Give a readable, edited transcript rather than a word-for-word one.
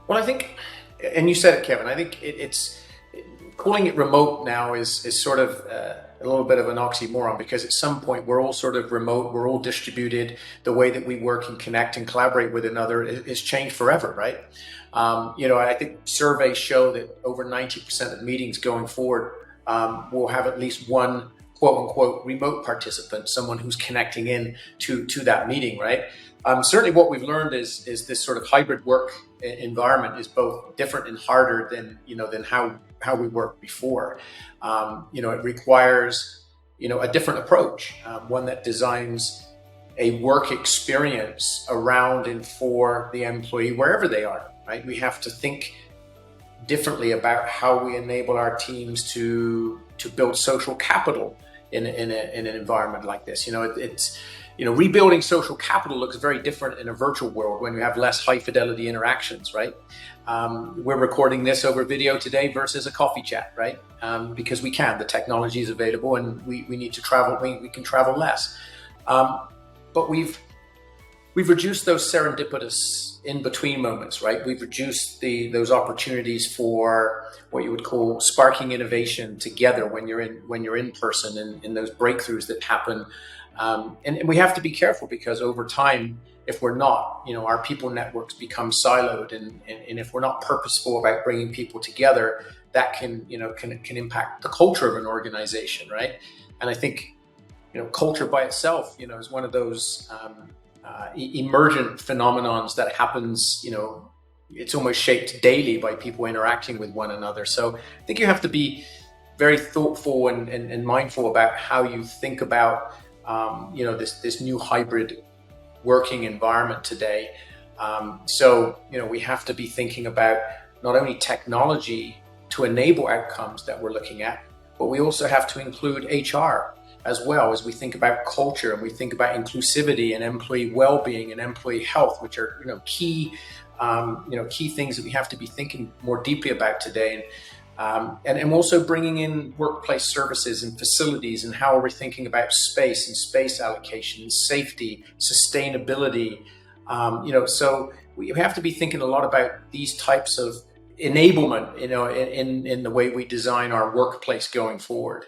Well, I think, and you said it, Kevin, I think it's calling it remote now is sort of a little bit of an oxymoron, because at some point we're all sort of remote, we're all distributed. The way that we work and connect and collaborate with another is changed forever, right? I think surveys show that over 90% of meetings going forward will have at least one quote unquote remote participant, someone who's connecting in to that meeting, right? Certainly what we've learned is this sort of hybrid work environment is both different and harder than how we worked before. It requires a different approach, one that designs a work experience around and for the employee wherever they are, right? We have to think differently about how we enable our teams to build social capital in an environment like this. Rebuilding social capital looks very different in a virtual world when you have less high fidelity interactions, right? We're recording this over video today versus a coffee chat, right? Because the technology is available, and we need to travel, we can travel less. But we've reduced those serendipitous in-between moments, right? We've reduced those opportunities for what you would call sparking innovation together when you're in person, and in those breakthroughs that happen. And we have to be careful, because over time, if we're not, our people networks become siloed, and if we're not purposeful about bringing people together, that can impact the culture of an organization, right? And I think, culture by itself, is one of those emergent phenomenons that happens, it's almost shaped daily by people interacting with one another. So I think you have to be very thoughtful and mindful about how you think about this new hybrid working environment today. We have to be thinking about not only technology to enable outcomes that we're looking at, but we also have to include HR as well, as we think about culture, and we think about inclusivity and employee well-being and employee health, which are key things that we have to be thinking more deeply about today. And also bringing in workplace services and facilities, and how we're thinking about space and space allocation, safety, sustainability. So we have to be thinking a lot about these types of enablement, in the way we design our workplace going forward.